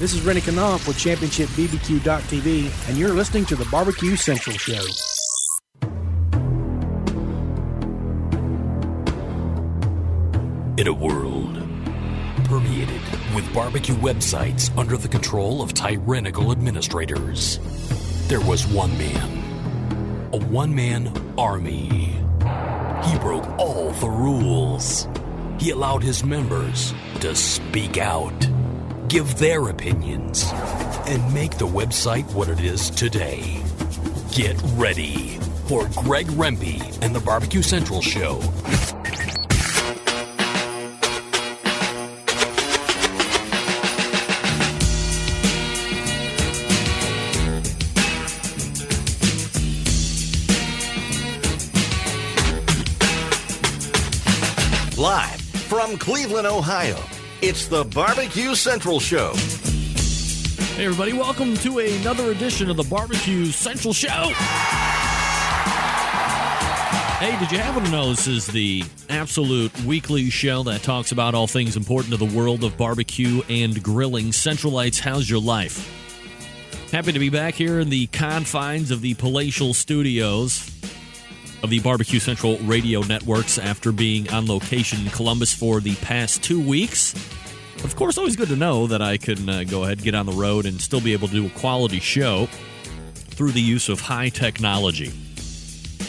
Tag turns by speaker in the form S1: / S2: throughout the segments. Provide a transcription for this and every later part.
S1: This is Rennie Knopf with ChampionshipBBQ.tv, and you're listening to the Barbecue Central Show.
S2: In a world permeated with barbecue websites under the control of tyrannical administrators, there was one man, a one-man army. He broke all the rules. He allowed his members to speak out, give their opinions, and make the website what it is today. Get ready for Greg Rempe and the Barbecue Central Show.
S3: Live from Cleveland, Ohio, it's the Barbecue Central Show.
S4: Hey, everybody, welcome to another edition of the Barbecue Central Show. Hey, did you happen to know this is the absolute weekly show that talks about all things important to the world of barbecue and grilling? Centralites, how's your life? Happy to be back here in the confines of the palatial studios of the Barbecue Central radio networks after being on location in Columbus for the past 2 weeks. Of course, always good to know that I can go ahead, get on the road, and still be able to do a quality show through the use of high technology.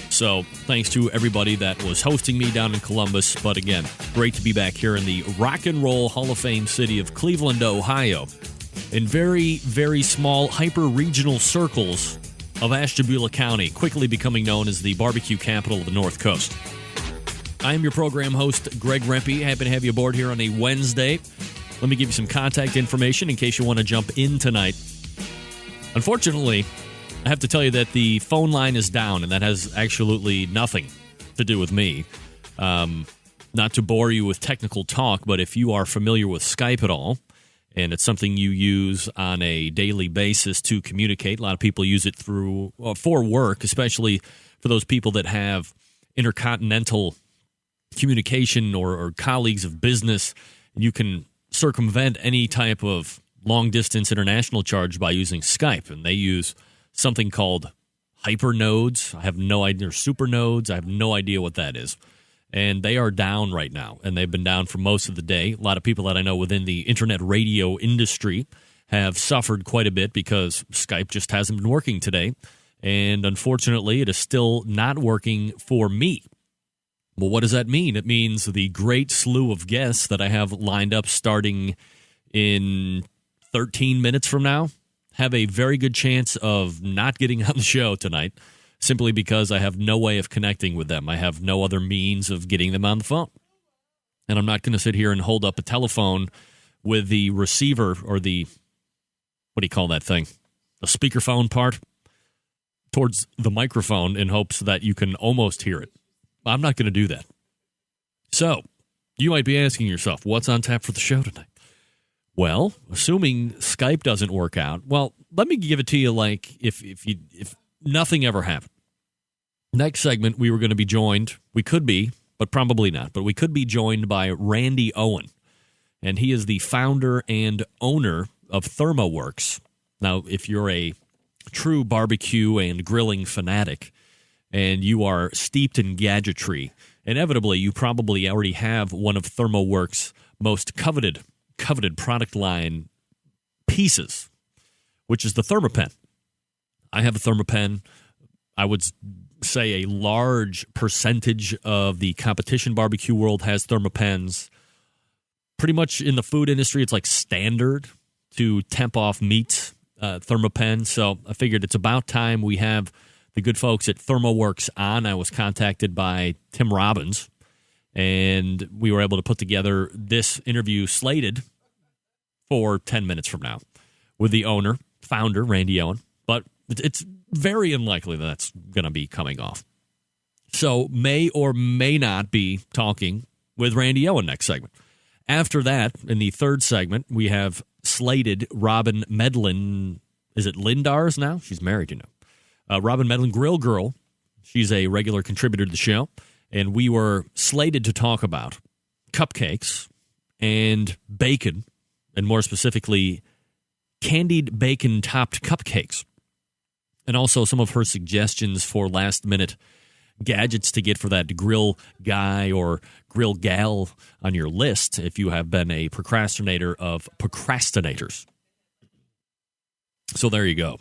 S4: So, thanks to everybody that was hosting me down in Columbus. But again, great to be back here in the Rock and Roll Hall of Fame city of Cleveland, Ohio, in very, very small, hyper-regional circles of Ashtabula County, quickly becoming known as the barbecue capital of the North Coast. I am your program host, Greg Rempe. Happy to have you aboard here on a Wednesday. Let me give you some contact information in case you want to jump in tonight. Unfortunately, I have to tell you that the phone line is down, and that has absolutely nothing to do with me. Not to bore you with technical talk, but if you are familiar with Skype at all, and it's something you use on a daily basis to communicate. A lot of people use it for work, especially for those people that have intercontinental communication or colleagues of business. You can circumvent any type of long-distance international charge by using Skype, and they use something called hypernodes. I have no idea, or supernodes. I have no idea what that is. And they are down right now, and they've been down for most of the day. A lot of people that I know within the internet radio industry have suffered quite a bit because Skype just hasn't been working today. And unfortunately, it is still not working for me. Well, what does that mean? It means the great slew of guests that I have lined up starting in 13 minutes from now have a very good chance of not getting on the show tonight, simply because I have no way of connecting with them. I have no other means of getting them on the phone. And I'm not going to sit here and hold up a telephone with the receiver or the, what do you call that thing? The speakerphone part towards the microphone in hopes that you can almost hear it. I'm not going to do that. So, you might be asking yourself, what's on tap for the show tonight? Well, assuming Skype doesn't work out, well, let me give it to you like if nothing ever happened. Next segment, we were going to be joined. We could be, but probably not. But we could be joined by Randy Owen. And he is the founder and owner of ThermoWorks. Now, if you're a true barbecue and grilling fanatic, and you are steeped in gadgetry, inevitably, you probably already have one of ThermoWorks' most coveted product line pieces, which is the ThermoPen. I have a ThermoPen. I would say a large percentage of the competition barbecue world has ThermoPens. Pretty much in the food industry, it's like standard to temp off meats, ThermoPen. So I figured it's about time we have the good folks at ThermoWorks on. I was contacted by Tim Robbins, and we were able to put together this interview slated for 10 minutes from now with the founder, Randy Owen. But it's very unlikely that that's going to be coming off. So may or may not be talking with Randy Owen next segment. After that, in the third segment, we have slated Robin Medlin. Is it Lindars now? She's married, you know. Robin Medlin, Grill Girl. She's a regular contributor to the show. And we were slated to talk about cupcakes and bacon, and more specifically, candied bacon-topped cupcakes. And also some of her suggestions for last-minute gadgets to get for that grill guy or grill gal on your list if you have been a procrastinator of procrastinators. So there you go.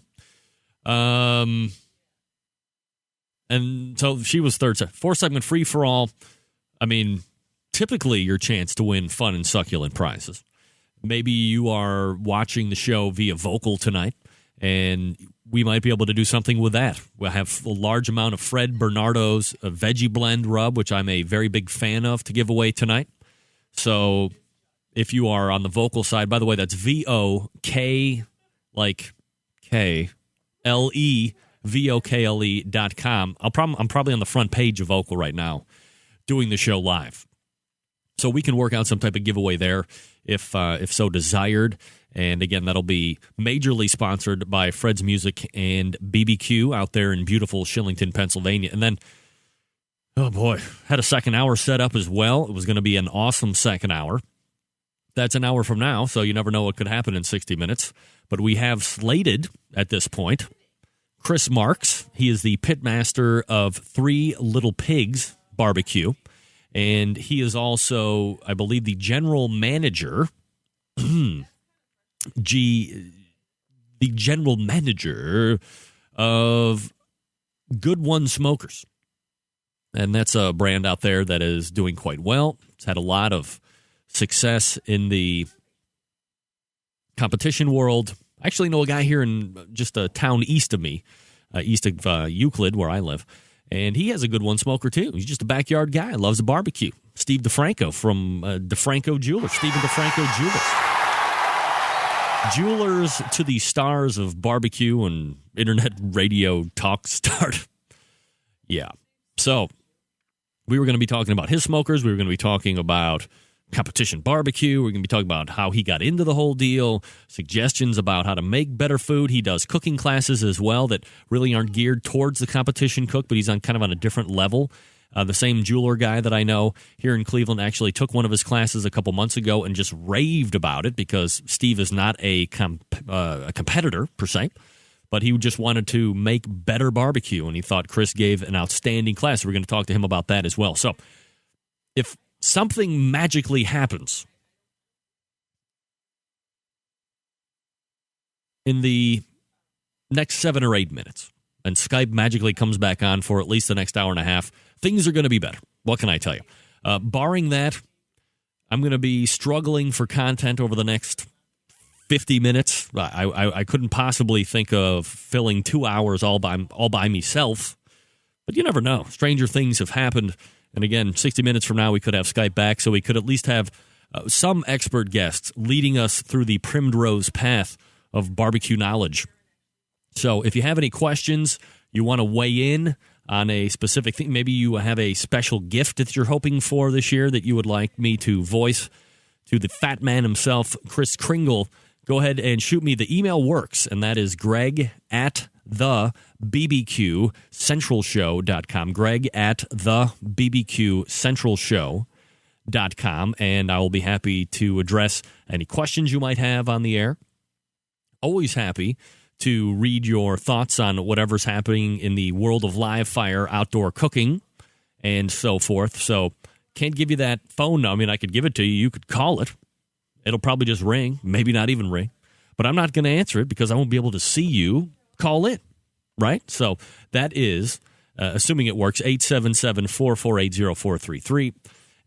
S4: And so she was third. 4-segment free-for-all. I mean, typically your chance to win fun and succulent prizes. Maybe you are watching the show via Vocal tonight, and we might be able to do something with that. We'll have a large amount of Fred Bernardo's Veggie Blend Rub, which I'm a very big fan of, to give away tonight. So if you are on the Vocal side, by the way, that's VOK, like K-L-E, VOKLE.com. I'm probably on the front page of Vocal right now doing the show live. So we can work out some type of giveaway there if so desired. And again, that'll be majorly sponsored by Fred's Music and BBQ out there in beautiful Shillington, Pennsylvania. And then, oh boy, had a second hour set up as well. It was going to be an awesome second hour. That's an hour from now, so you never know what could happen in 60 minutes. But we have slated at this point Chris Marks. He is the pitmaster of Three Little Pigs Barbecue. And he is also, I believe, the general manager the general manager of Good One Smokers. And that's a brand out there that is doing quite well. It's had a lot of success in the competition world. I actually know a guy here in just a town east of me, east of Euclid, where I live. And he has a Good One Smoker, too. He's just a backyard guy. Loves a barbecue. Steve DeFranco from DeFranco Jewelers. Stephen DeFranco Jewelers. Jewelers to the stars of barbecue and internet radio talk start. Yeah. So we were going to be talking about his smokers. We were going to be talking about competition barbecue. We're going to be talking about how he got into the whole deal, suggestions about how to make better food. He does cooking classes as well that really aren't geared towards the competition cook, but he's on kind of on a different level. The same jeweler guy that I know here in Cleveland actually took one of his classes a couple months ago and just raved about it because Steve is not a competitor per se, but he just wanted to make better barbecue, and he thought Chris gave an outstanding class. We're going to talk to him about that as well. So if something magically happens in the next 7 or 8 minutes and Skype magically comes back on for at least the next hour and a half, things are going to be better. What can I tell you? Barring that, I'm going to be struggling for content over the next 50 minutes. I couldn't possibly think of filling 2 hours all by myself, but you never know. Stranger things have happened. And again, 60 minutes from now, we could have Skype back, so we could at least have some expert guests leading us through the primrose path of barbecue knowledge. So if you have any questions, you want to weigh in on a specific thing, maybe you have a special gift that you're hoping for this year that you would like me to voice to the fat man himself, Chris Kringle, go ahead and shoot me. The email works, and that is greg@thebbqcentralshow.com. greg@thebbqcentralshow.com, and I will be happy to address any questions you might have on the air. Always happy to read your thoughts on whatever's happening in the world of live fire, outdoor cooking, and so forth. So can't give you that phone number. I mean, I could give it to you. You could call it. It'll probably just ring, maybe not even ring. But I'm not going to answer it because I won't be able to see you call in, right? So that is, assuming it works, 877-448-0433,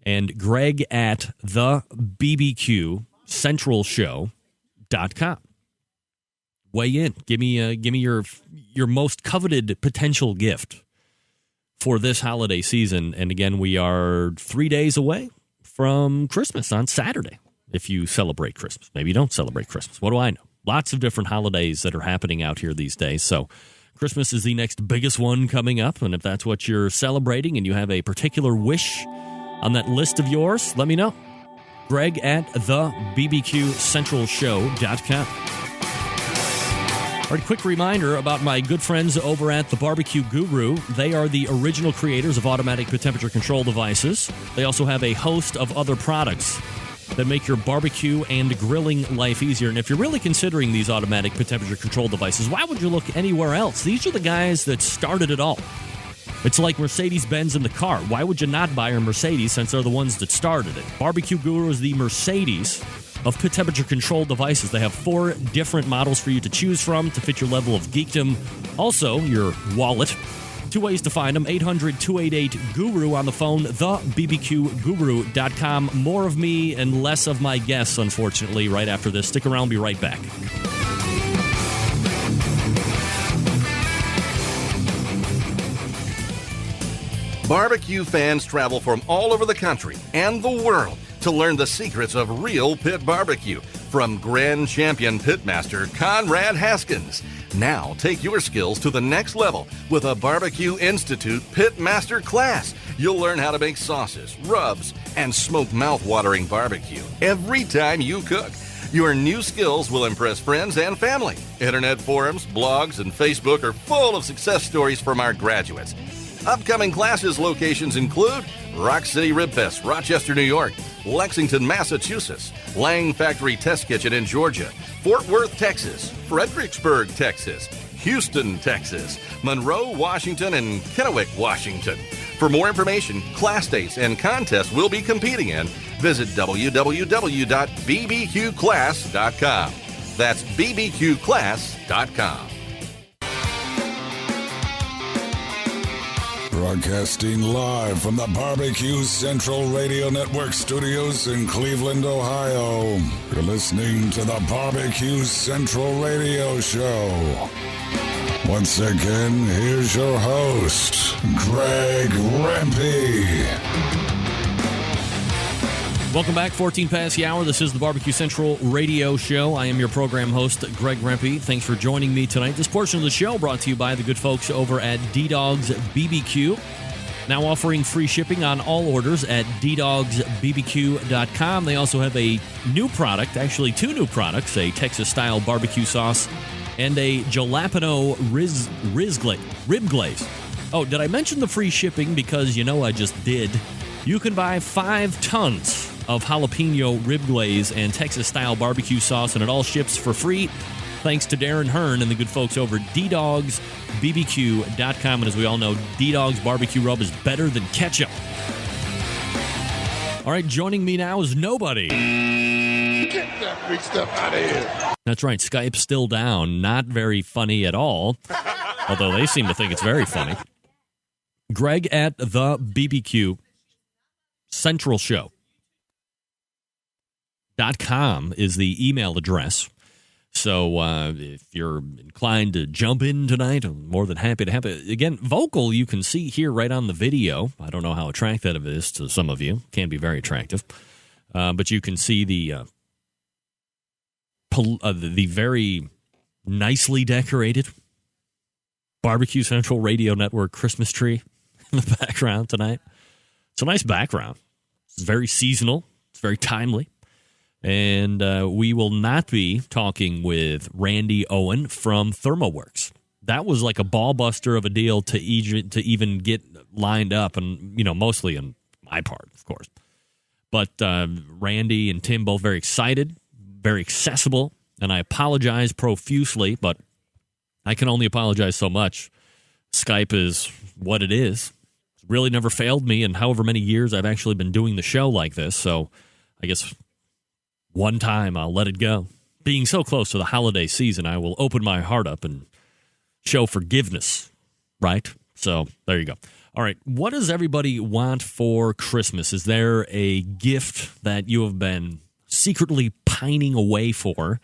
S4: and greg@thebbqcentralshow.com. Weigh in. Give me your most coveted potential gift for this holiday season. And again, we are 3 days away from Christmas on Saturday. If you celebrate Christmas, maybe you don't celebrate Christmas. What do I know? Lots of different holidays that are happening out here these days. So Christmas is the next biggest one coming up. And if that's what you're celebrating and you have a particular wish on that list of yours, let me know. greg@thebbqcentralshow.com. All right, quick reminder about my good friends over at the Barbecue Guru. They are the original creators of automatic temperature control devices. They also have a host of other products. that make your barbecue and grilling life easier. And if you're really considering these automatic temperature control devices, why would you look anywhere else? These are the guys that started it all. It's like Mercedes-Benz in the car. Why would you not buy a Mercedes since they're the ones that started it? Barbecue Guru is the Mercedes of temperature control devices. They have 4 different models for you to choose from to fit your level of geekdom. Also, your wallet. 2 ways to find them. 800-288-GURU on the phone. TheBBQGuru.com. More of me and less of my guests, unfortunately, right after this. Stick around. Be right back.
S3: Barbecue fans travel from all over the country and the world to learn the secrets of real pit barbecue from Grand Champion Pitmaster Conrad Haskins. Now take your skills to the next level with a Barbecue Institute Pitmaster class. You'll learn how to make sauces, rubs, and smoke mouth-watering barbecue every time you cook. Your new skills will impress friends and family. Internet forums, blogs, and Facebook are full of success stories from our graduates. Upcoming classes locations include Rock City Rib Fest, Rochester, New York, Lexington, Massachusetts, Lang Factory Test Kitchen in Georgia, Fort Worth, Texas, Fredericksburg, Texas, Houston, Texas, Monroe, Washington, and Kennewick, Washington. For more information, class dates, and contests we'll be competing in, visit www.bbqclass.com. That's bbqclass.com.
S5: Broadcasting live from the Barbecue Central Radio Network studios in Cleveland, Ohio. You're listening to the Barbecue Central Radio Show. Once again, here's your host, Greg Rempe.
S4: Welcome back, 14 past the hour. This is the Barbecue Central Radio Show. I am your program host, Greg Rempe. Thanks for joining me tonight. This portion of the show brought to you by the good folks over at D-Dogs BBQ. Now offering free shipping on all orders at ddogsbbq.com. They also have a new product, actually 2 new products, a Texas-style barbecue sauce and a jalapeno rib glaze. Oh, did I mention the free shipping? Because you know I just did. You can buy 5 tons of jalapeno rib glaze and Texas-style barbecue sauce, and it all ships for free thanks to Darren Hearn and the good folks over at ddogsbbq.com. And as we all know, D-Dog's barbecue rub is better than ketchup. All right, joining me now is nobody.
S6: Get that big stuff out of here.
S4: That's right, Skype's still down. Not very funny at all, although they seem to think it's very funny. Greg at the BBQ Central Show.com is the email address. So if you're inclined to jump in tonight, I'm more than happy to have it. Again, vocal you can see here right on the video. I don't know how attractive it is to some of you. Can be very attractive. But you can see the very nicely decorated Barbecue Central Radio Network Christmas tree in the background tonight. It's a nice background. It's very seasonal. It's very timely. And we will not be talking with Randy Owen from ThermoWorks. That was like a ball buster of a deal to even get lined up, and mostly on my part, of course. But Randy and Tim both very excited, very accessible, and I apologize profusely, but I can only apologize so much. Skype is what it is. It's really never failed me in however many years I've actually been doing the show like this, so I guess one time I'll let it go. Being so close to the holiday season, I will open my heart up and show forgiveness, right? So there you go. All right, what does everybody want for Christmas? Is there a gift that you have been secretly pining away for,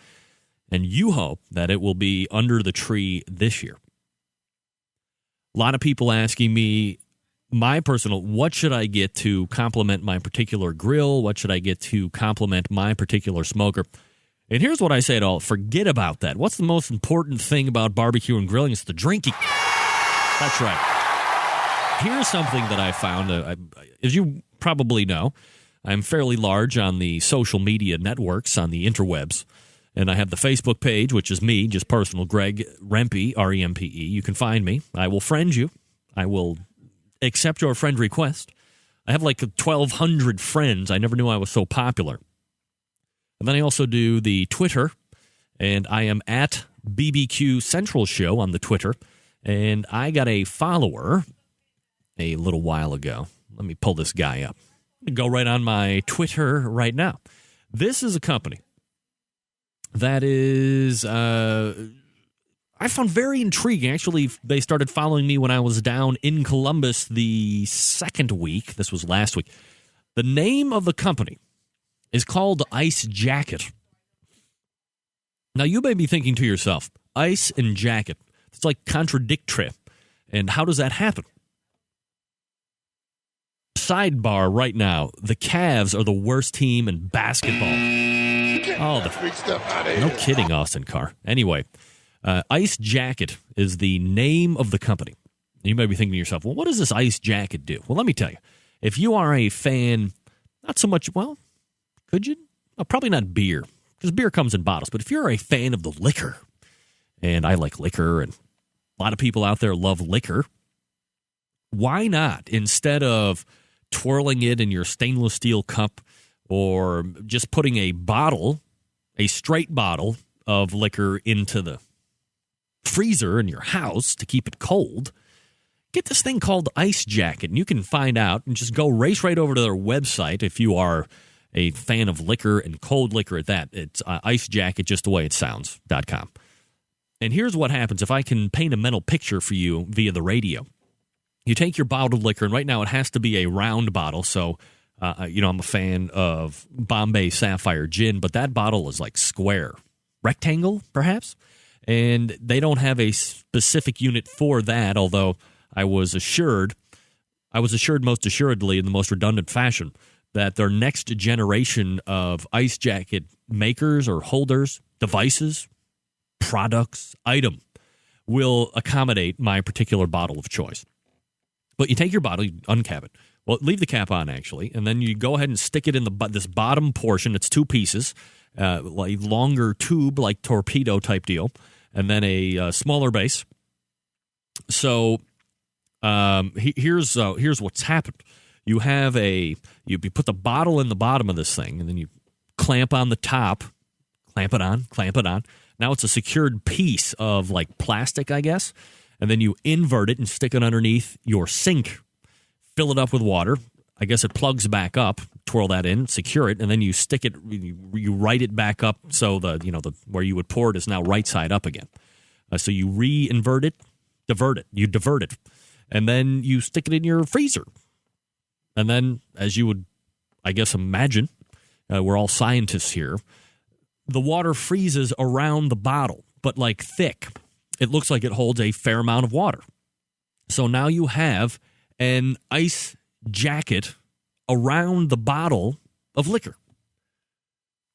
S4: and you hope that it will be under the tree this year? A lot of people asking me, my personal, what should I get to complement my particular grill? What should I get to complement my particular smoker? And here's what I say to all, forget about that. What's the most important thing about barbecue and grilling? It's the drinking. That's right. Here's something that I found. As you probably know, I'm fairly large on the social media networks, on the interwebs. And I have the Facebook page, which is me, just personal, Greg Rempe, R-E-M-P-E. You can find me. I will friend you. I will accept your friend request. I have like 1,200 friends. I never knew I was so popular. And then I also do the Twitter, and I am at BBQ Central Show on the Twitter. And I got a follower a little while ago. Let me pull this guy up. Go right on my Twitter right now. This is a company that is, I found very intriguing. Actually, they started following me when I was down in Columbus the second week. This was last week. The name of the company is called Ice Jacket. Now, you may be thinking to yourself, ice and jacket. It's like contradictory. And how does that happen? Sidebar right now, the Cavs are the worst team in basketball.
S6: Big stuff out of here.
S4: No kidding, Austin Carr. Anyway, Ice Jacket is the name of the company. You may be thinking to yourself, well, what does this Ice Jacket do? Well, let me tell you. If you are a fan, not so much, well, could you? Well, probably not beer, because beer comes in bottles. But if you're a fan of the liquor, and I like liquor, and a lot of people out there love liquor, why not, instead of twirling it in your stainless steel cup or just putting a bottle, a straight bottle of liquor into the freezer in your house to keep it cold, get this thing called Ice Jacket. And you can find out and just go race right over to their website if you are a fan of liquor and cold liquor at that. It's Ice Jacket, just the way it sounds.com. And here's what happens if I can paint a mental picture for you via the radio. You take your bottled liquor, and right now it has to be a round bottle. So, I'm a fan of Bombay Sapphire Gin, but that bottle is like square, rectangle, perhaps. And they don't have a specific unit for that, although I was assured most assuredly in the most redundant fashion that their next generation of Ice Jacket makers or holders, devices, products, item will accommodate my particular bottle of choice. But you take your bottle, you uncap it. Well, leave the cap on, actually, and then you go ahead and stick it in this bottom portion. It's two pieces, like longer tube, like torpedo type deal, and then a smaller base. So here's what's happened. You have you put the bottle in the bottom of this thing, and then you clamp on the top, clamp it on. Now it's a secured piece of like plastic, I guess. And then you invert it and stick it underneath your sink. Fill it up with water. I guess it plugs back up. Twirl that in, secure it, and then you stick it. You right it back up so the where you would pour it is now right side up again. So you re-invert it, you divert it, and then you stick it in your freezer. And then, as you would, I guess, imagine, we're all scientists here. The water freezes around the bottle, but like thick. It looks like it holds a fair amount of water. So now you have an ice jacket around the bottle of liquor.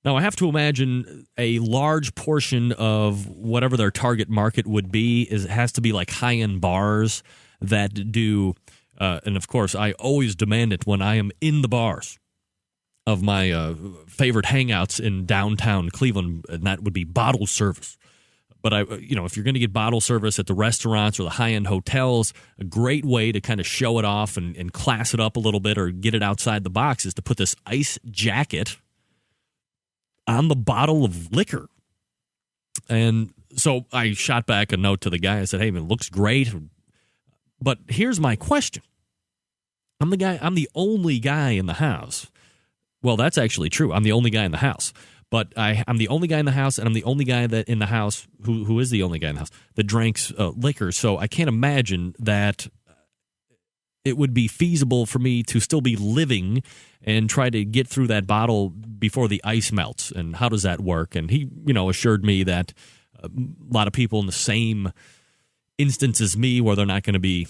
S4: Now, I have to imagine a large portion of whatever their target market would be has to be like high-end bars that do, and of course, I always demand it when I am in the bars of my favorite hangouts in downtown Cleveland, and that would be bottle service. But if you're going to get bottle service at the restaurants or the high-end hotels, a great way to kind of show it off and class it up a little bit or get it outside the box is to put this Ice Jacket on the bottle of liquor. And so I shot back a note to the guy. I said, "Hey, man, it looks great." But here's my question. I'm the only guy in the house. Well, that's actually true. I'm the only guy in the house. But I'm the only guy in the house, and I'm the only guy in the house who is the only guy in the house that drinks liquor. So I can't imagine that it would be feasible for me to still be living and try to get through that bottle before the ice melts. And how does that work? And he, assured me that a lot of people in the same instance as me, where they're not going to be,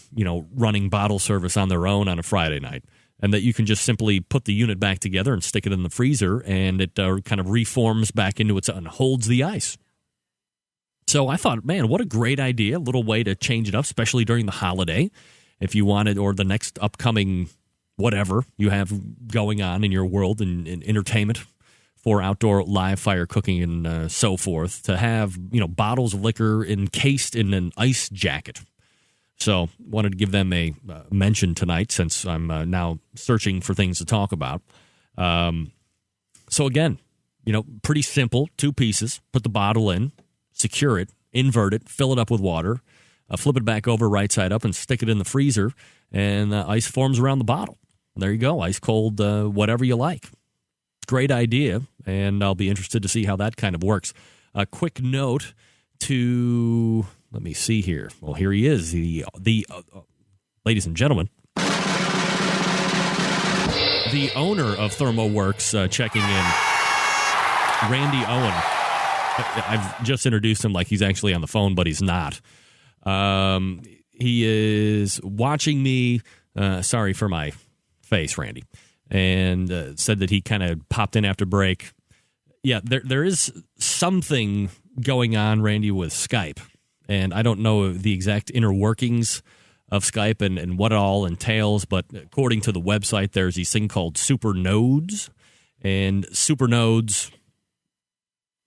S4: running bottle service on their own on a Friday night. And that you can just simply put the unit back together and stick it in the freezer, and it kind of reforms back into its and holds the ice. So I thought, man, what a great idea. A little way to change it up, especially during the holiday, if you wanted, or the next upcoming whatever you have going on in your world and entertainment for outdoor live fire cooking and so forth, to have, bottles of liquor encased in an ice jacket. So wanted to give them a mention tonight since I'm now searching for things to talk about. So again, Pretty simple, 2 pieces. Put the bottle in, secure it, invert it, fill it up with water, flip it back over right side up, and stick it in the freezer, and ice forms around the bottle. There you go, ice cold, whatever you like. Great idea, and I'll be interested to see how that kind of works. A quick note to, let me see here. Well, here he is, the ladies and gentlemen, the owner of ThermoWorks checking in, Randy Owen. I've just introduced him like he's actually on the phone, but he's not. He is watching me. Sorry for my face, Randy. And said that he kind of popped in after break. Yeah, there is something going on, Randy, with Skype. And I don't know the exact inner workings of Skype and what it all entails, but according to the website, there's these thing called super nodes. And super nodes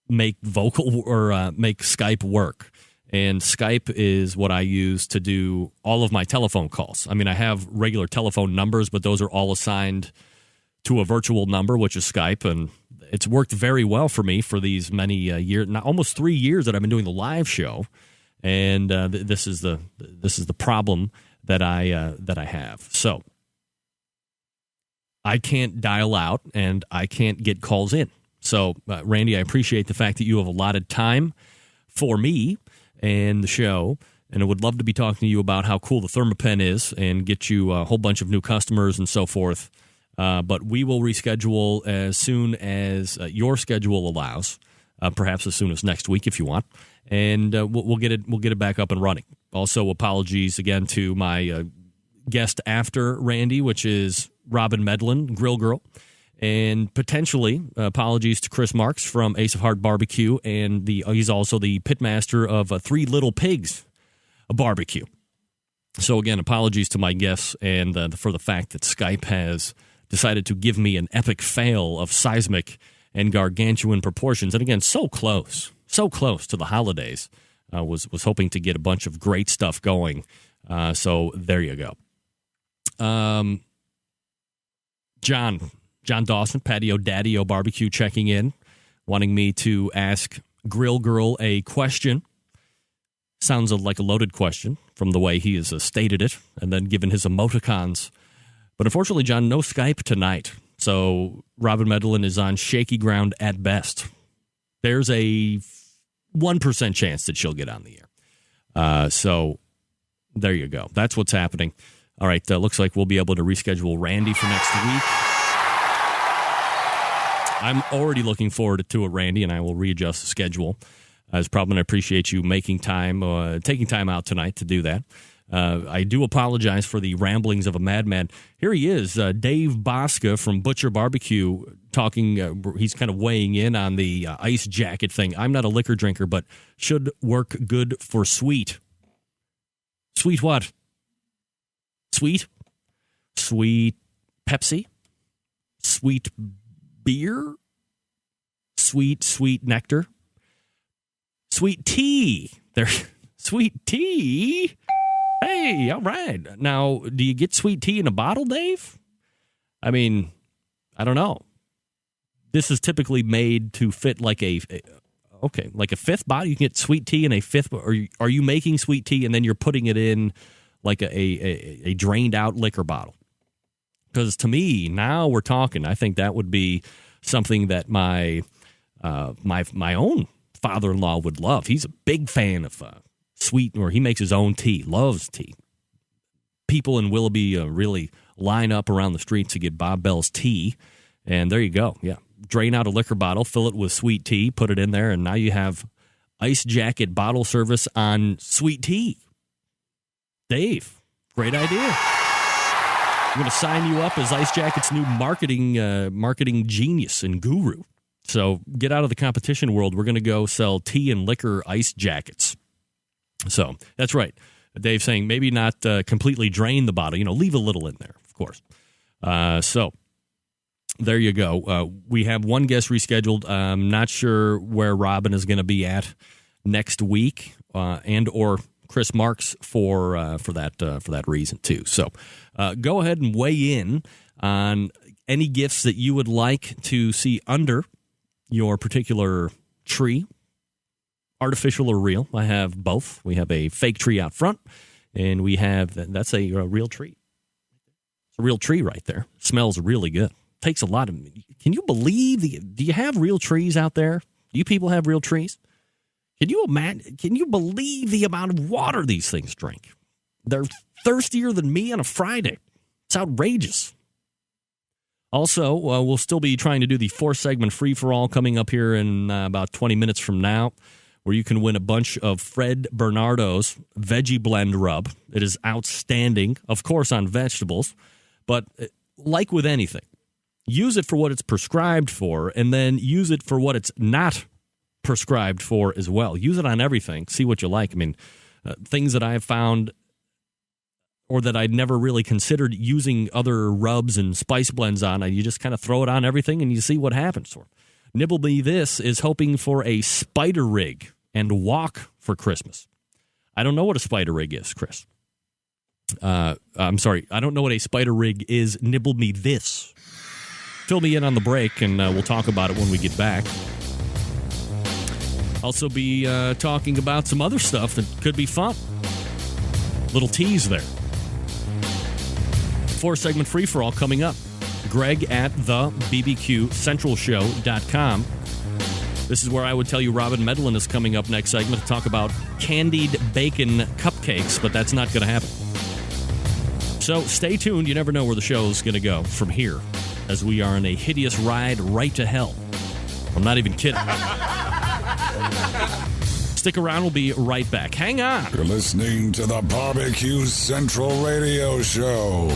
S4: make make Skype work. And Skype is what I use to do all of my telephone calls. I mean, I have regular telephone numbers, but those are all assigned to a virtual number, which is Skype. And it's worked very well for me for these many years, almost 3 years that I've been doing the live show. And this is the problem that I have. So I can't dial out and I can't get calls in. So, Randy, I appreciate the fact that you have allotted time for me and the show, and I would love to be talking to you about how cool the ThermaPen is and get you a whole bunch of new customers and so forth. But we will reschedule as soon as your schedule allows, perhaps as soon as next week if you want, and we'll get it back up and running. Also, apologies again to my guest after Randy, which is Robin Medlin, Grill Girl. And potentially, apologies to Chris Marks from Ace of Heart Barbecue, and he's also the pitmaster of Three Little Pigs Barbecue. So again, apologies to my guests and for the fact that Skype has decided to give me an epic fail of seismic and gargantuan proportions. And again, so close to the holidays. Was hoping to get a bunch of great stuff going. So there you go. John Dawson, Patio Daddy-O Barbecue, checking in, wanting me to ask Grill Girl a question. Sounds like a loaded question from the way he has stated it and then given his emoticons. But unfortunately, John, no Skype tonight. So Robin Medlin is on shaky ground at best. There's a 1% chance that she'll get on the air. So there you go. That's what's happening. All right, looks like we'll be able to reschedule Randy for next week. I'm already looking forward to it, Randy, and I will readjust the schedule. As probably, I appreciate you making time, taking time out tonight to do that. I do apologize for the ramblings of a madman. Here he is, Dave Bosca from Butcher Barbecue, talking. He's kind of weighing in on the ice jacket thing. I'm not a liquor drinker, but should work good for sweet. Sweet what? Sweet Pepsi? Sweet beer? Sweet nectar? Sweet tea. Sweet tea? Hey, all right. Now, do you get sweet tea in a bottle, Dave? I mean, I don't know. This is typically made to fit like a fifth bottle. You can get sweet tea in a fifth. Or are you making sweet tea and then you're putting it in like a drained out liquor bottle? Because to me, now we're talking. I think that would be something that my own father-in-law would love. He's a big fan of sweet, or he makes his own tea, loves tea. People in Willoughby really line up around the street to get Bob Bell's tea, and there you go. Yeah, drain out a liquor bottle, fill it with sweet tea, put it in there, and now you have Ice Jacket bottle service on sweet tea. Dave, great idea. I'm going to sign you up as Ice Jacket's new marketing genius and guru. So get out of the competition world. We're going to go sell tea and liquor ice jackets. So that's right. Dave's saying maybe not completely drain the bottle. Leave a little in there, of course. So there you go. We have one guest rescheduled. I'm not sure where Robin is going to be at next week, and or Chris Marks for that reason too. So go ahead and weigh in on any gifts that you would like to see under your particular tree, artificial or real. I have both. We have a fake tree out front, and we have, that's a real tree. It's a real tree right there. Smells really good. Takes a lot of, can you believe, do you have real trees out there? Do you people have real trees? Can you believe the amount of water these things drink? They're thirstier than me on a Friday. It's outrageous. Also, we'll still be trying to do the 4-segment free-for-all coming up here in about 20 minutes from now, where you can win a bunch of Fred Bernardo's Veggie Blend Rub. It is outstanding, of course, on vegetables, but like with anything, use it for what it's prescribed for, and then use it for what it's not prescribed for as well. Use it on everything. See what you like. I mean, things that I've found or that I'd never really considered using other rubs and spice blends on, you just kind of throw it on everything and you see what happens. Nibble Me This is hoping for a spider rig and walk for Christmas. I don't know what a spider rig is, Chris. I'm sorry. I don't know what a spider rig is. Nibble Me This. Fill me in on the break, and we'll talk about it when we get back. Also be talking about some other stuff that could be fun. Little tease there. 4-segment free-for-all coming up. Greg at the bbqcentralshow.com. This is where I would tell you Robin Medlin is coming up next segment to talk about candied bacon cupcakes, but that's not going to happen. So stay tuned. You never know where the show is going to go from here, as we are on a hideous ride right to hell. I'm not even kidding. Stick around. We'll be right back. Hang on.
S5: You're listening to the Barbecue Central Radio Show.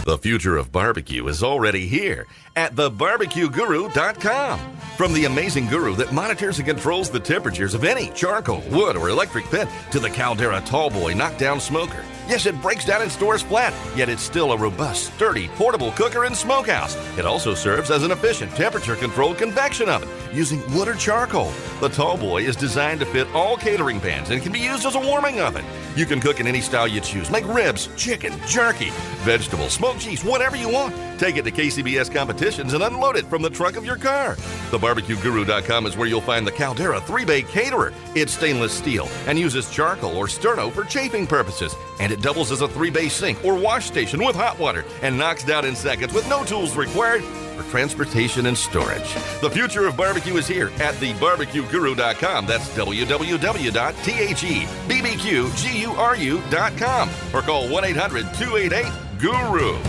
S3: The future of barbecue is already here at thebarbecueguru.com. From the amazing guru that monitors and controls the temperatures of any charcoal, wood, or electric pit to the Caldera Tallboy knockdown smoker. Yes, it breaks down and stores flat, yet it's still a robust, sturdy, portable cooker and smokehouse. It also serves as an efficient temperature-controlled convection oven using wood or charcoal. The Tallboy is designed to fit all catering pans and can be used as a warming oven. You can cook in any style you choose. Make ribs, chicken, jerky, vegetables, smoked cheese, whatever you want. Take it to KCBS competitions and unload it from the trunk of your car. TheBarbecueGuru.com is where you'll find the Caldera 3-Bay Caterer. It's stainless steel and uses charcoal or sterno for chafing purposes. And it doubles as a 3-bay sink or wash station with hot water and knocks down in seconds with no tools required for transportation and storage. The future of barbecue is here at thebarbecueguru.com. That's www.thebbqguru.com or call 1-800-288-GURU.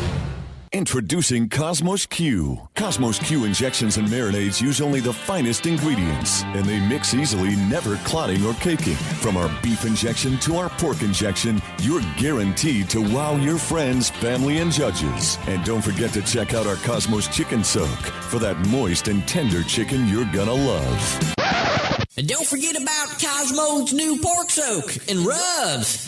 S7: Introducing Cosmos Q. Cosmos Q injections and marinades use only the finest ingredients, and they mix easily, never clotting or caking. From our beef injection to our pork injection, you're guaranteed to wow your friends, family, and judges. And don't forget to check out our Cosmos Chicken Soak for that moist and tender chicken you're gonna love.
S8: And don't forget about Cosmo's new pork soak and rubs.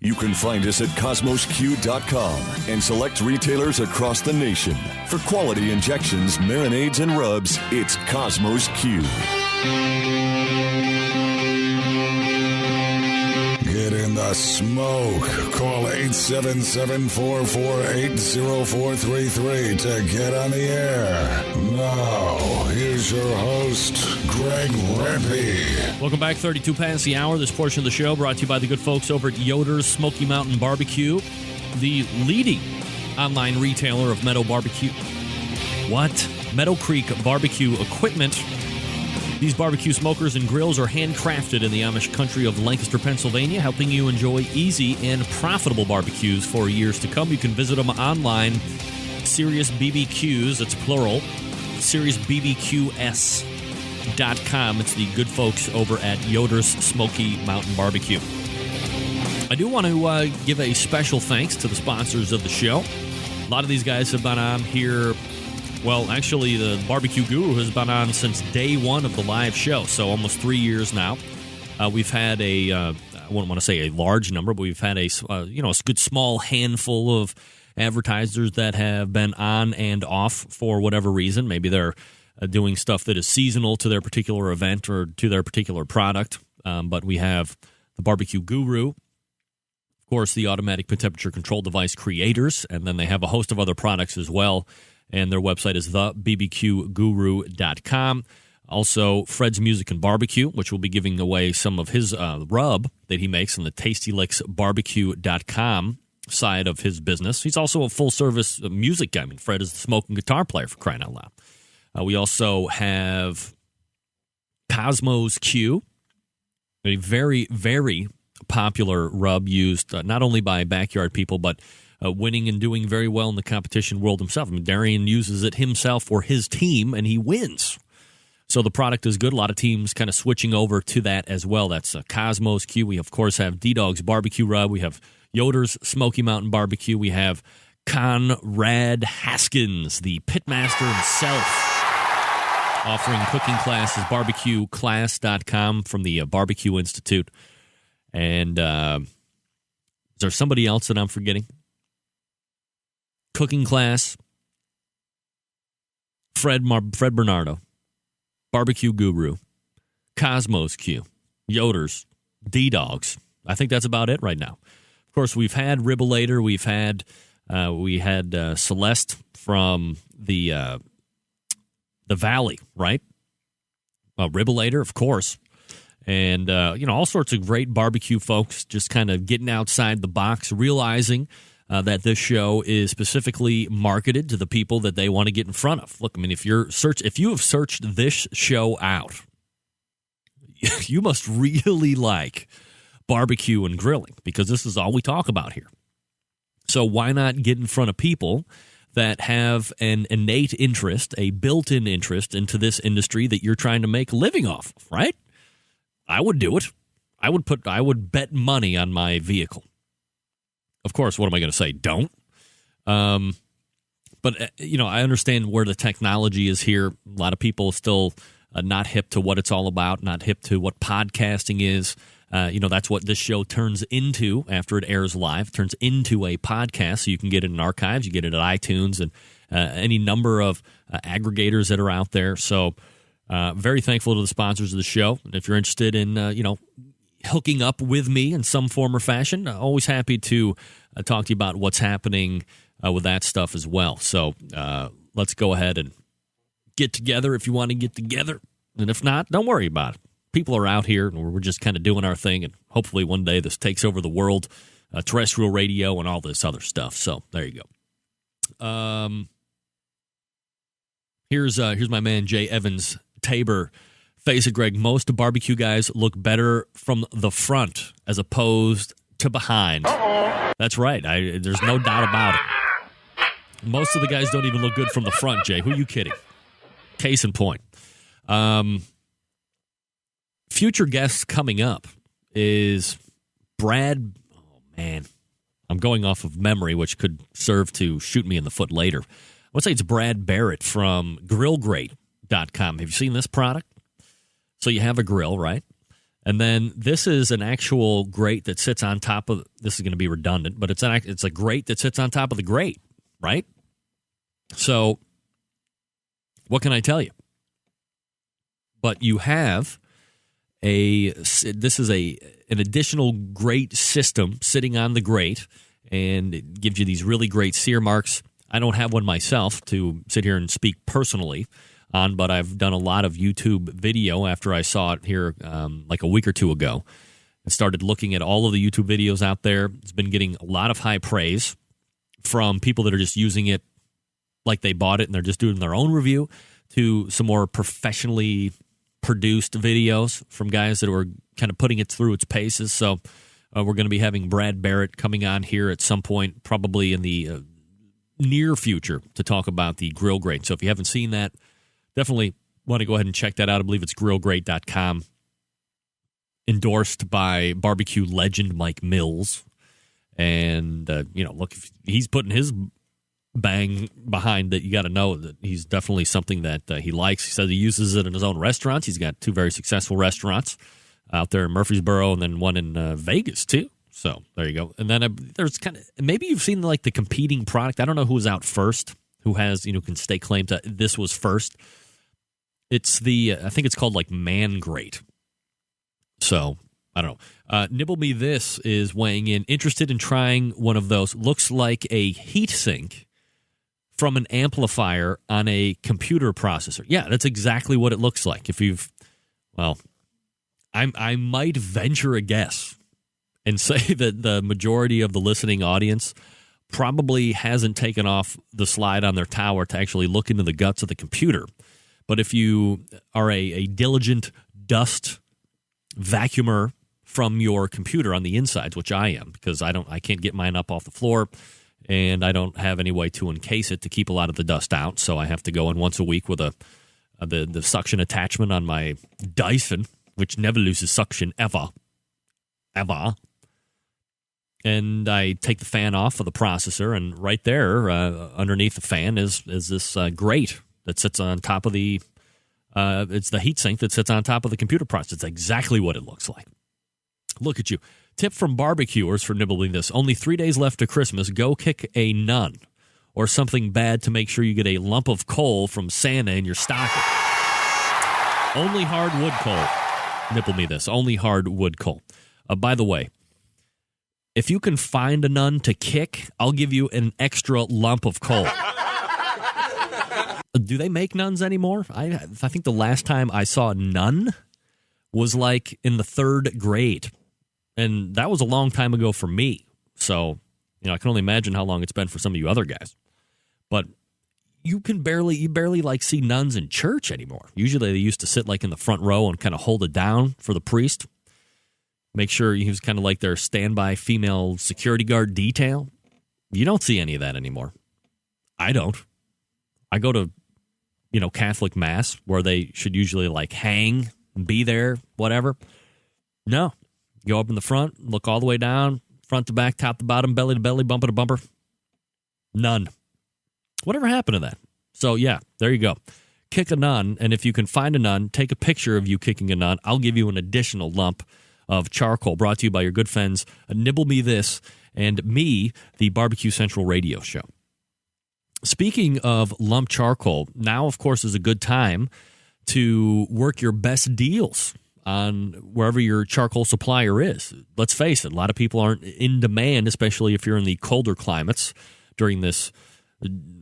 S7: You can find us at cosmosq.com and select retailers across the nation. For quality injections, marinades, and rubs, it's Cosmos Q.
S5: Get in the smoke. Call 877-448-0433 to get on the air. Now, here's your host, Greg Rempe.
S4: Welcome back. 32 past the hour. This portion of the show brought to you by the good folks over at Yoder's Smoky Mountain Barbecue, the leading online retailer of Meadow Barbecue. Meadow Creek barbecue equipment. These barbecue smokers and grills are handcrafted in the Amish country of Lancaster, Pennsylvania, helping you enjoy easy and profitable barbecues for years to come. You can visit them online, Serious BBQs, that's plural, SeriousBBQS.com. It's the good folks over at Yoder's Smoky Mountain Barbecue. I do want to give a special thanks to the sponsors of the show. A lot of these guys have been on here. Well, actually, the Barbecue Guru has been on since day one of the live show, so almost 3 years now. We've had I wouldn't want to say a large number, but we've had a good small handful of advertisers that have been on and off for whatever reason. Maybe they're doing stuff that is seasonal to their particular event or to their particular product. But we have the Barbecue Guru, of course, the automatic temperature control device creators, and then they have a host of other products as well. and their website is thebbqguru.com. Also, Fred's Music and Barbecue, which will be giving away some of his rub that he makes on the tastylicksbarbecue.com side of his business. He's also a full-service music guy. I mean, Fred is the smoke and guitar player, for crying out loud. We also have Cosmos Q, a very, very popular rub used not only by backyard people, but winning and doing very well in the competition world himself. I mean, Darian uses it himself for his team, and he wins. So the product is good. A lot of teams kind of switching over to that as well. That's Cosmos Q. We, of course, have D-Dog's Barbecue Rub. We have Yoder's Smoky Mountain Barbecue. We have Conrad Haskins, the pitmaster himself, offering cooking classes, barbecueclass.com from the Barbecue Institute. And is there somebody else that I'm forgetting? Cooking class, Fred Bernardo, Barbecue Guru, Cosmos Q, Yoder's, D-Dogs. I think that's about it right now. Of course, we've had Ribbolator. We had Celeste from the Valley, right? Ribbolator, of course. And, all sorts of great barbecue folks just kind of getting outside the box, realizing that this show is specifically marketed to the people that they want to get in front of. Look, I mean, if you have searched this show out, you must really like barbecue and grilling, because this is all we talk about here. So why not get in front of people that have an innate interest, a built-in interest into this industry that you're trying to make a living off of, right? I would do it. I would bet money on my vehicle. Of course, what am I going to say? Don't. But, I understand where the technology is here. A lot of people still not hip to what it's all about, not hip to what podcasting is. That's what this show turns into after it airs live. It turns into a podcast, so you can get it in archives. You get it at iTunes and any number of aggregators that are out there. So very thankful to the sponsors of the show. And if you're interested in, hooking up with me in some form or fashion, always happy to talk to you about what's happening with that stuff as well. So let's go ahead and get together if you want to get together. And if not, don't worry about it. People are out here, and we're just kind of doing our thing, and hopefully one day this takes over the world, terrestrial radio and all this other stuff. So there you go. Here's my man Jay Evans Tabor. Face it, Greg. Most barbecue guys look better from the front as opposed to behind. Uh-oh. That's right. There's no doubt about it. Most of the guys don't even look good from the front, Jay. Who are you kidding? Case in point. Future guests coming up is Brad. Oh, man. I'm going off of memory, which could serve to shoot me in the foot later. I would say it's Brad Barrett from grillgrate.com. Have you seen this product? So you have a grill, right? And then this is an actual grate that sits on top of, this is going to be redundant, but it's a grate that sits on top of the grate, right? So what can I tell you? But you have this is an additional grate system sitting on the grate, and it gives you these really great sear marks. I don't have one myself to sit here and speak personally on, but I've done a lot of YouTube video after I saw it here like a week or two ago. I started looking at all of the YouTube videos out there. It's been getting a lot of high praise from people that are just using it like they bought it and they're just doing their own review, to some more professionally produced videos from guys that were kind of putting it through its paces. So we're going to be having Brad Barrett coming on here at some point, probably in the near future, to talk about the grill grate. So if you haven't seen that, definitely want to go ahead and check that out. I believe it's grillgrate.com. Endorsed by barbecue legend Mike Mills. And, look, if he's putting his bang behind it, you got to know that he's definitely something that he likes. He says he uses it in his own restaurants. He's got 2 very successful restaurants out there in Murfreesboro, and then one in Vegas, too. So there you go. And then there's kind of, maybe you've seen like the competing product. I don't know who was out first, who has, can stake claim to this was first. It's I think it's called like Man Grate. So I don't know. Nibble Me This is weighing in, interested in trying one of those. Looks like a heat sink from an amplifier on a computer processor. Yeah, that's exactly what it looks like. I might venture a guess and say that the majority of the listening audience probably hasn't taken off the slide on their tower to actually look into the guts of the computer. But if you are a diligent dust vacuumer from your computer on the insides, which I am, because I can't get mine up off the floor, and I don't have any way to encase it to keep a lot of the dust out, so I have to go in once a week with the suction attachment on my Dyson, which never loses suction ever. And I take the fan off of the processor, and right there, underneath the fan, is this grate that sits on top of the. It's the heatsink that sits on top of the computer processor. It's exactly what it looks like. Look at you. Tip from barbecuers for nibbling this. Only 3 days left to Christmas. Go kick a nun or something bad to make sure you get a lump of coal from Santa in your stocking. Only hard wood coal. Nibble me this. Only hard wood coal. By the way, if you can find a nun to kick, I'll give you an extra lump of coal. Do they make nuns anymore? I think the last time I saw a nun was like in the 3rd grade. And that was a long time ago for me. So, I can only imagine how long it's been for some of you other guys. But you barely like see nuns in church anymore. Usually they used to sit like in the front row and kind of hold it down for the priest. Make sure he was kind of like their standby female security guard detail. You don't see any of that anymore. I don't. I go to, Catholic Mass where they should usually like hang and be there, whatever. No. Go up in the front, look all the way down, front to back, top to bottom, belly to belly, bumper to bumper. None. Whatever happened to that? So, yeah, there you go. Kick a nun, and if you can find a nun, take a picture of you kicking a nun. I'll give you an additional lump of charcoal, brought to you by your good friends, Nibble Me This, and me, the Barbecue Central radio show. Speaking of lump charcoal, now, of course, is a good time to work your best deals on wherever your charcoal supplier is. Let's face it, a lot of people aren't in demand, especially if you're in the colder climates during this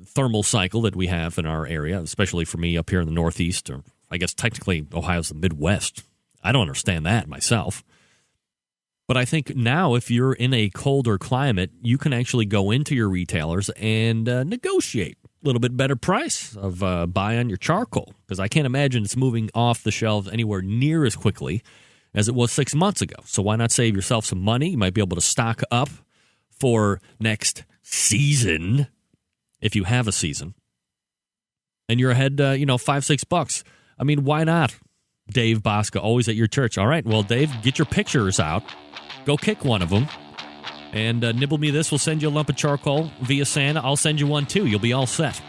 S4: thermal cycle that we have in our area, especially for me up here in the Northeast, or I guess technically Ohio's the Midwest. I don't understand that myself. But I think now if you're in a colder climate, you can actually go into your retailers and negotiate a little bit better price of buy on your charcoal, because I can't imagine it's moving off the shelves anywhere near as quickly as it was 6 months ago. So why not save yourself some money? You might be able to stock up for next season, if you have a season, and you're ahead, $5-6. I mean, why not? Dave Bosca, always at your church. All right, well, Dave, get your pictures out. Go kick one of them. And Nibble Me This will send you a lump of charcoal via Santa. I'll send you one, too. You'll be all set.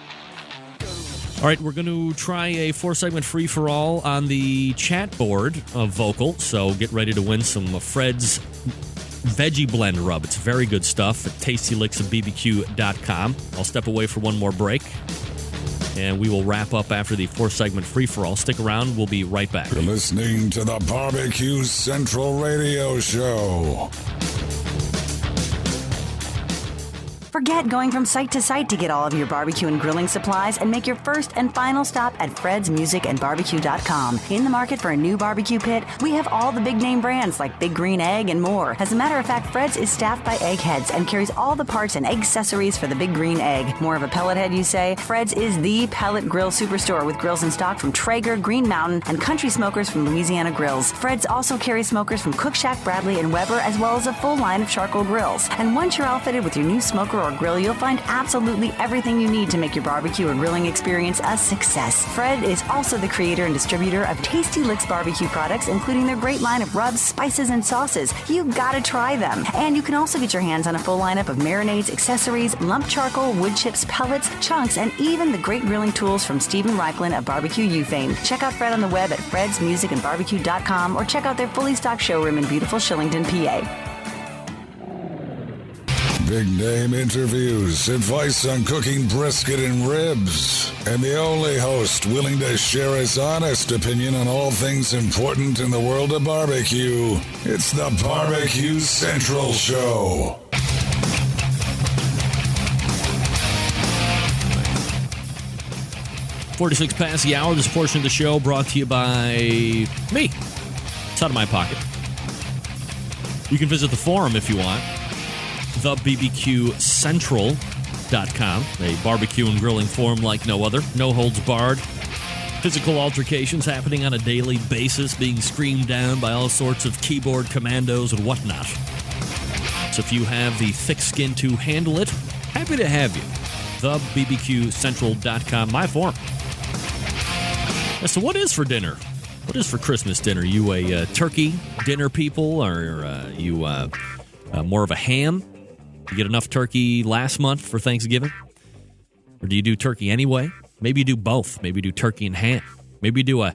S4: All right, we're going to try a 4-segment free-for-all on the chat board of Vocal. So get ready to win some Fred's Veggie Blend Rub. It's very good stuff at tastylicksofbbq.com. I'll step away for one more break, and we will wrap up after the 4-segment free-for-all. Stick around. We'll be right back.
S5: You're listening to the Barbecue Central Radio Show.
S9: Forget going from site to site to get all of your barbecue and grilling supplies and make your first and final stop at fredsmusicandbarbecue.com. In the market for a new barbecue pit, we have all the big name brands like Big Green Egg and more. As a matter of fact, Fred's is staffed by eggheads and carries all the parts and accessories for the Big Green Egg. More of a pellet head, you say? Fred's is the pellet grill superstore with grills in stock from Traeger, Green Mountain, and Country Smokers from Louisiana Grills. Fred's also carries smokers from Cook Shack, Bradley, and Weber, as well as a full line of charcoal grills. And once you're outfitted with your new smoker or grill, you'll find absolutely everything you need to make your barbecue or grilling experience a success. Fred is also the creator and distributor of Tasty Licks barbecue products, including their great line of rubs, spices, and sauces. You gotta try them. And you can also get your hands on a full lineup of marinades, accessories, lump charcoal, wood chips, pellets, chunks, and even the great grilling tools from Stephen Reichlin of Barbecue U fame. Check out Fred on the web at fredsmusicandbarbecue.com or check out their fully stocked showroom in beautiful Shillington, PA.
S5: Big name interviews, advice on cooking brisket and ribs, and the only host willing to share his honest opinion on all things important in the world of barbecue. It's the Barbecue Central Show.
S4: 46 past the hour. This portion of the show brought to you by me. It's out of my pocket. You can visit the forum if you want. TheBBQCentral.com. A barbecue and grilling forum like no other. No holds barred. Physical altercations happening on a daily basis, being screamed down by all sorts of keyboard commandos and whatnot. So if you have the thick skin to handle it, happy to have you. TheBBQCentral.com, my forum. So what is for dinner? What is for Christmas dinner? You a turkey dinner people, or you more of a ham? You get enough turkey last month for Thanksgiving? Or do you do turkey anyway? Maybe you do both. Maybe you do turkey and ham. Maybe you do a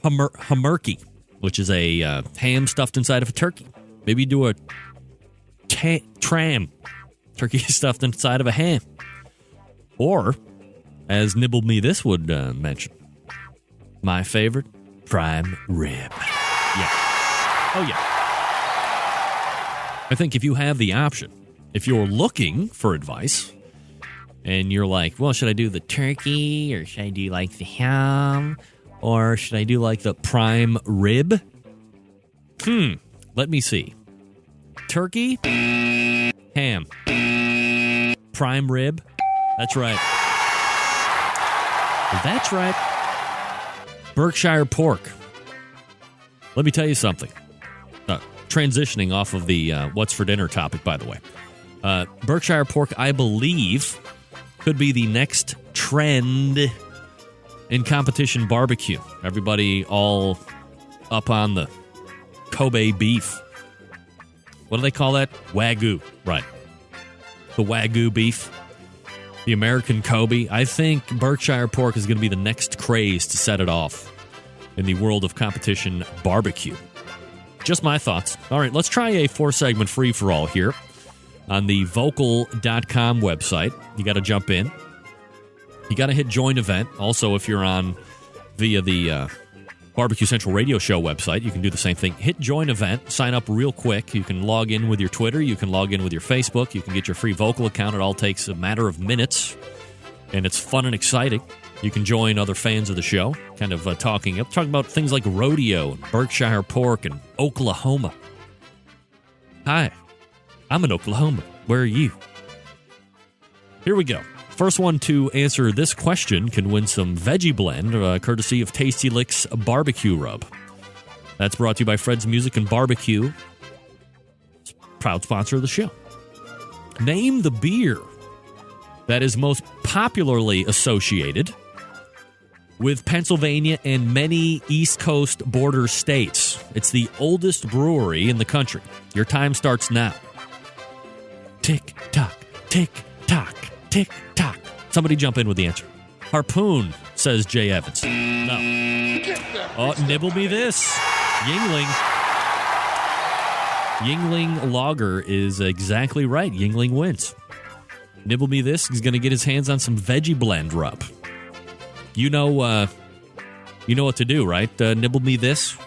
S4: hamurkey, which is a ham stuffed inside of a turkey. Maybe you do a tram, turkey stuffed inside of a ham. Or, as Nibble Me This would mention, my favorite, prime rib. Yeah. Oh, yeah. I think if you have the option, if you're looking for advice, and you're like, well, should I do the turkey, or should I do like the ham, or should I do like the prime rib? Let me see. Turkey, ham, prime rib. That's right. That's right. Berkshire pork. Let me tell you something. Transitioning off of the what's for dinner topic, by the way. Berkshire pork, I believe, could be the next trend in competition barbecue. Everybody all up on the Kobe beef. What do they call that? Wagyu. Right. The Wagyu beef. The American Kobe. I think Berkshire pork is going to be the next craze to set it off in the world of competition barbecue. Just my thoughts. All right, let's try a 4-segment free-for-all here on the vocal.com website. You got to jump in. You got to hit join event. Also, if you're on via the Barbecue Central Radio Show website, you can do the same thing. Hit join event. Sign up real quick. You can log in with your Twitter. You can log in with your Facebook. You can get your free vocal account. It all takes a matter of minutes, and it's fun and exciting. You can join other fans of the show, kind of talking about things like rodeo and Berkshire pork and Oklahoma. Hi, I'm in Oklahoma. Where are you? Here we go. First one to answer this question can win some veggie blend, courtesy of Tasty Licks Barbecue Rub. That's brought to you by Fred's Music and Barbecue, proud sponsor of the show. Name the beer that is most popularly associated with Pennsylvania and many East Coast border states. It's the oldest brewery in the country. Your time starts now. Tick, tock, tick, tock, tick, tock. Somebody jump in with the answer. Harpoon, says Jay Evans. No. Oh, nibble me this. Yingling. Yingling Lager is exactly right. Yingling wins. Nibble me this. He's going to get his hands on some veggie blend rub. You know what to do, right? Nibble me this.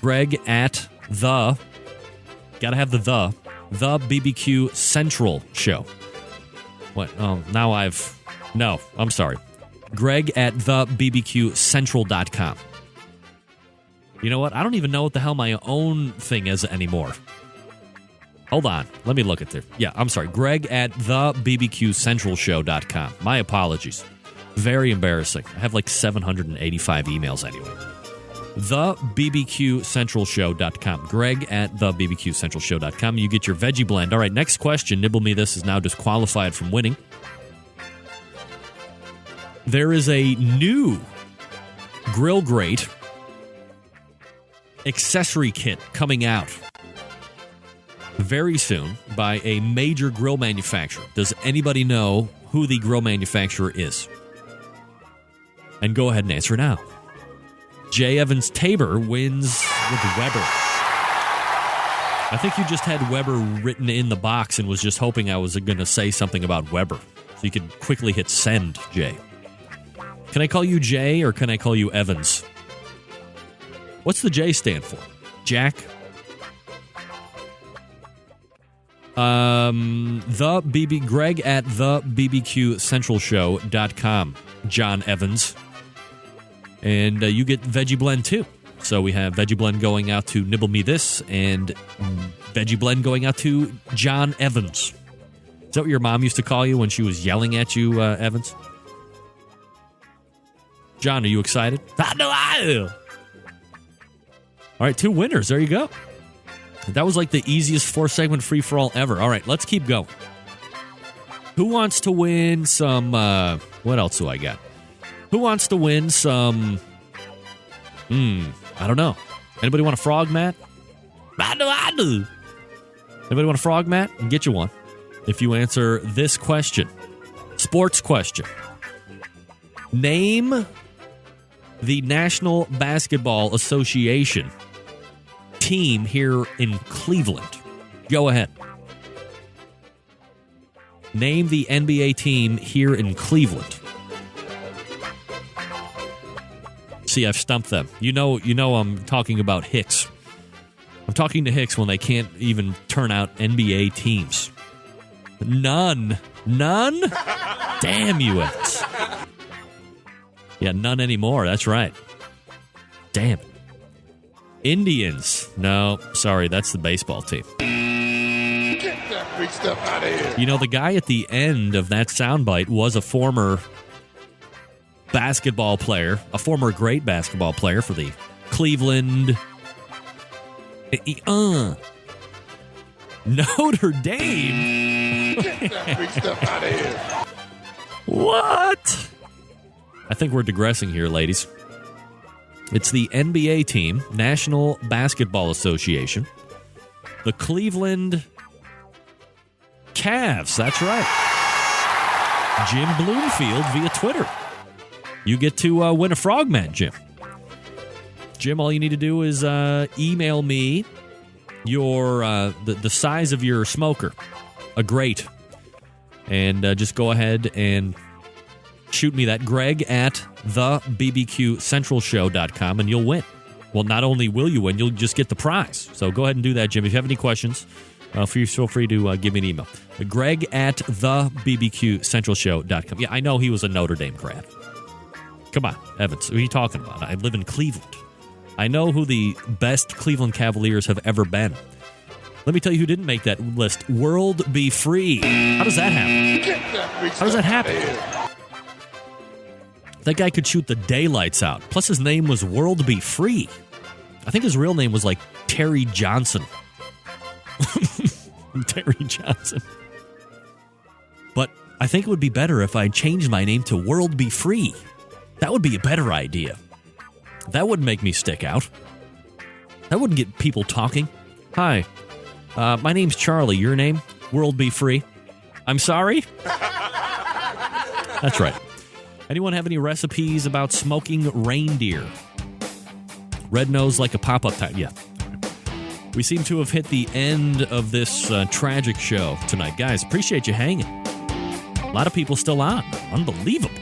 S4: Greg at the, gotta have the BBQ Central show. What? Oh, now I'm sorry. Greg at thebbqcentral.com. You know what? I don't even know what the hell my own thing is anymore. Hold on. Let me look at there. Yeah, I'm sorry. Greg at thebbqcentralshow.com. My apologies. Very embarrassing. I have like 785 emails anyway. TheBBQCentralShow.com. Greg at TheBBQCentralShow.com. You get your veggie blend. All right, next question. Nibble Me This is now disqualified from winning. There is a new grill grate accessory kit coming out very soon by a major grill manufacturer. Does anybody know who the grill manufacturer is? And go ahead and answer now. Jay Evans Tabor wins with Weber. I think you just had Weber written in the box and was just hoping I was going to say something about Weber. So you could quickly hit send, Jay. Can I call you Jay or can I call you Evans? What's the J stand for? Jack? Greg at thebbqcentralshow.com. John Evans. And you get Veggie Blend, too. So we have Veggie Blend going out to Nibble Me This and Veggie Blend going out to John Evans. Is that what your mom used to call you when she was yelling at you, Evans? John, are you excited? All right, 2 winners. There you go. That was like the easiest 4-segment free-for-all ever. All right, let's keep going. Who wants to win some... what else do I got? Who wants to win some... I don't know. Anybody want a frog mat? I do. Anybody want a frog mat? I'll get you one. If you answer this question. Sports question. Name the National Basketball Association team here in Cleveland. Go ahead. Name the NBA team here in Cleveland. See, I've stumped them. You know I'm talking about Hicks. I'm talking to Hicks when they can't even turn out NBA teams. None? Damn you, Hicks. Yeah, none anymore. That's right. Damn it. Indians. No, sorry, that's the baseball team.
S6: Get that big stuff out of here.
S4: You know, the guy at the end of that soundbite was a former basketball player, a former great basketball player for the Cleveland Notre Dame.
S6: Get that big stuff out of here.
S4: What? I think we're digressing here, ladies. It's the NBA team, National Basketball Association, the Cleveland Cavs. That's right. Jim Bloomfield via Twitter. You get to win a frog mat, Jim. Jim, all you need to do is email me your the size of your smoker, a grate, and just go ahead and shoot me that, Greg at thebbqcentralshow.com, and you'll win. Well, not only will you win, you'll just get the prize. So go ahead and do that, Jim. If you have any questions, feel free to give me an email. Greg at thebbqcentralshow.com. Yeah, I know he was a Notre Dame grad. Come on, Evans. What are you talking about? I live in Cleveland. I know who the best Cleveland Cavaliers have ever been. Let me tell you who didn't make that list. World Be Free. How does that happen? How does that happen? That guy could shoot the daylights out. Plus, his name was World Be Free. I think his real name was like Terry Johnson. Terry Johnson. But I think it would be better if I changed my name to World Be Free. That would be a better idea. That wouldn't make me stick out. That wouldn't get people talking. Hi, my name's Charlie. Your name? World Be Free. I'm sorry? That's right. Anyone have any recipes about smoking reindeer? Red nose like a pop-up time. Yeah. We seem to have hit the end of this tragic show tonight. Guys, appreciate you hanging. A lot of people still on. Unbelievable.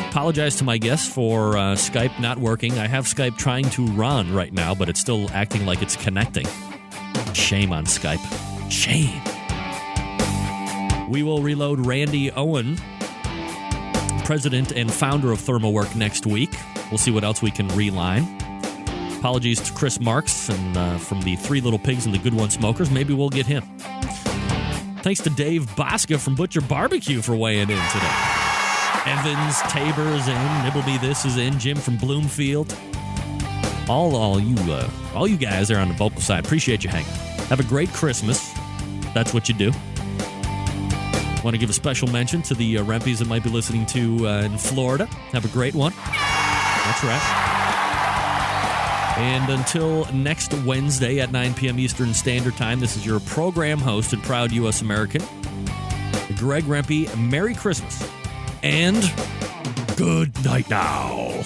S4: Apologize to my guests for Skype not working. I have Skype trying to run right now, but it's still acting like it's connecting. Shame on Skype. Shame. We will reload Randy Owen, president and founder of ThermoWork, next week. We'll see what else we can reline. Apologies to Chris Marks and from the Three Little Pigs and the Good One Smokers. Maybe we'll get him. Thanks to Dave Bosca from Butcher Barbecue for weighing in today. Evans, Tabor's in. Nibble Me This is in. Jim from Bloomfield. All you guys there on the vocal side. Appreciate you hanging. Have a great Christmas. That's what you do. Want to give a special mention to the Rempies that might be listening to in Florida. Have a great one. That's right. And until next Wednesday at 9 p.m. Eastern Standard Time, this is your program host and proud U.S. American, Greg Rempe. Merry Christmas and good night now.